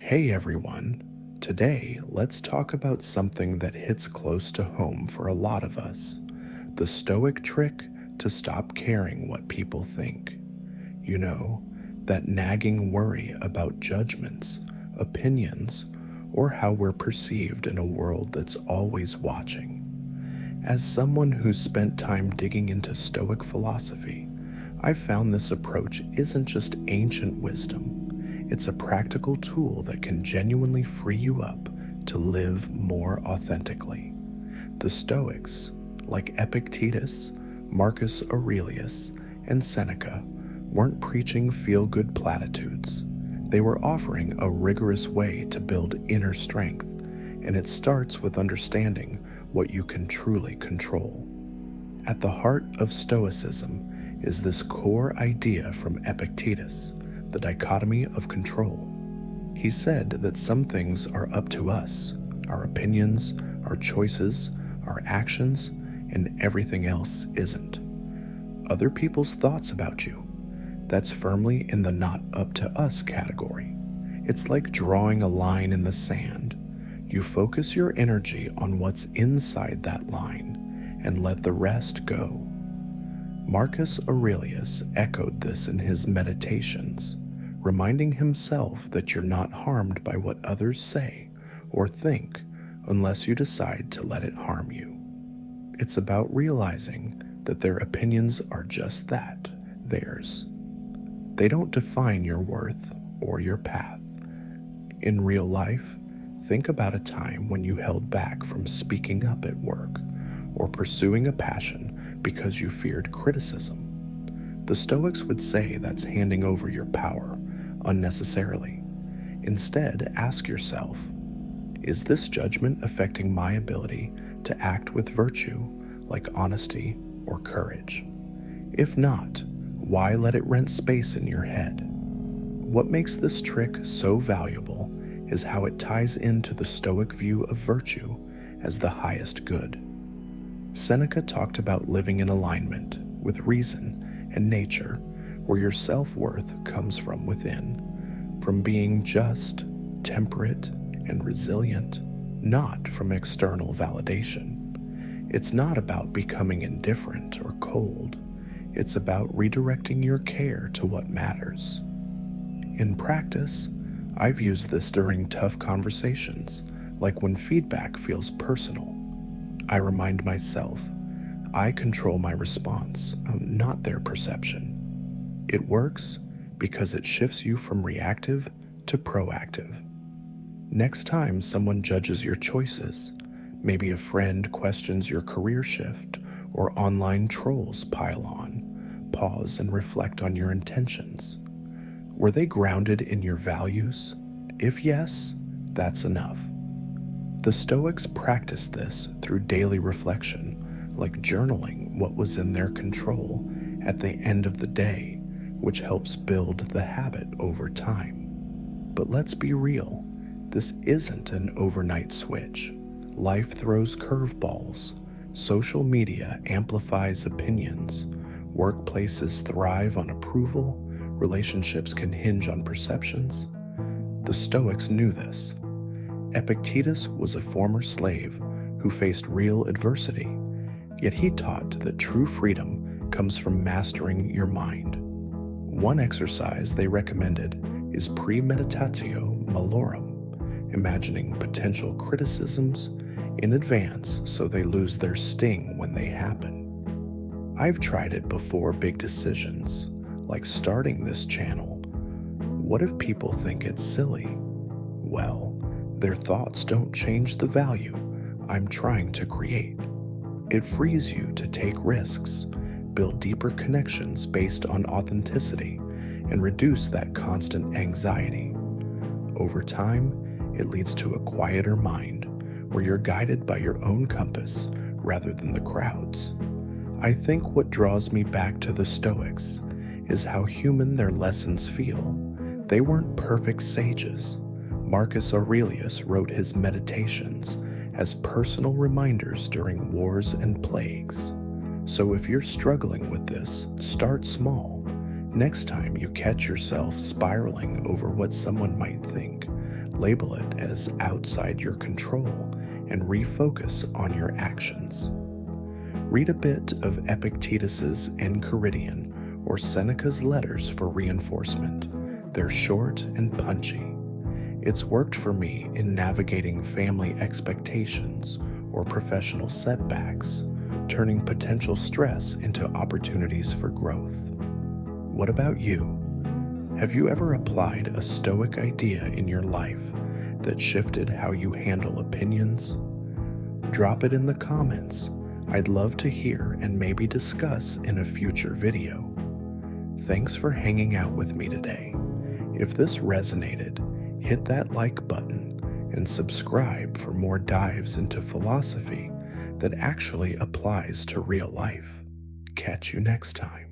Hey everyone! Today, let's talk about something that hits close to home for a lot of us, the Stoic trick to stop caring what people think. You know, that nagging worry about judgments, opinions, or how we're perceived in a world that's always watching. As someone who's spent time digging into Stoic philosophy, I've found this approach isn't just ancient wisdom. It's a practical tool that can genuinely free you up to live more authentically. The Stoics, like Epictetus, Marcus Aurelius, and Seneca, weren't preaching feel-good platitudes. They were offering a rigorous way to build inner strength, and it starts with understanding what you can truly control. At the heart of Stoicism is this core idea from Epictetus, the dichotomy of control. He said that some things are up to us, our opinions, our choices, our actions, and everything else isn't. Other people's thoughts about you, that's firmly in the not up to us category. It's like drawing a line in the sand. You focus your energy on what's inside that line and let the rest go. Marcus Aurelius echoed this in his Meditations, reminding himself that you're not harmed by what others say or think unless you decide to let it harm you. It's about realizing that their opinions are just that, theirs. They don't define your worth or your path. In real life, think about a time when you held back from speaking up at work or pursuing a passion because you feared criticism. The Stoics would say that's handing over your power unnecessarily. Instead, ask yourself, is this judgment affecting my ability to act with virtue, like honesty or courage? If not, why let it rent space in your head? What makes this trick so valuable is how it ties into the Stoic view of virtue as the highest good. Seneca talked about living in alignment with reason and nature, where your self-worth comes from within, from being just, temperate, and resilient, not from external validation. It's not about becoming indifferent or cold. It's about redirecting your care to what matters. In practice, I've used this during tough conversations, like when feedback feels personal. I remind myself, I control my response, not their perception. It works because it shifts you from reactive to proactive. Next time someone judges your choices, maybe a friend questions your career shift or online trolls pile on, pause and reflect on your intentions. Were they grounded in your values? If yes, that's enough. The Stoics practiced this through daily reflection, like journaling what was in their control at the end of the day, which helps build the habit over time. But let's be real, this isn't an overnight switch. Life throws curveballs. Social media amplifies opinions. Workplaces thrive on approval. Relationships can hinge on perceptions. The Stoics knew this. Epictetus was a former slave who faced real adversity, yet he taught that true freedom comes from mastering your mind. One exercise they recommended is premeditatio malorum, imagining potential criticisms in advance so they lose their sting when they happen. I've tried it before big decisions, like starting this channel. What if people think it's silly? Well, their thoughts don't change the value I'm trying to create. It frees you to take risks, build deeper connections based on authenticity, and reduce that constant anxiety. Over time, it leads to a quieter mind, where you're guided by your own compass rather than the crowd's. I think what draws me back to the Stoics is how human their lessons feel. They weren't perfect sages. Marcus Aurelius wrote his Meditations as personal reminders during wars and plagues. So if you're struggling with this, start small. Next time you catch yourself spiraling over what someone might think, Label it as outside your control and refocus on your actions. Read a bit of Epictetus's Enchiridion or Seneca's letters for reinforcement. They're short and punchy. It's worked for me in navigating family expectations or professional setbacks, turning potential stress into opportunities for growth. What about you? Have you ever applied a Stoic idea in your life that shifted how you handle opinions? Drop it in the comments. I'd love to hear and maybe discuss in a future video. Thanks for hanging out with me today. If this resonated, hit that like button and subscribe for more dives into philosophy that actually applies to real life. Catch you next time.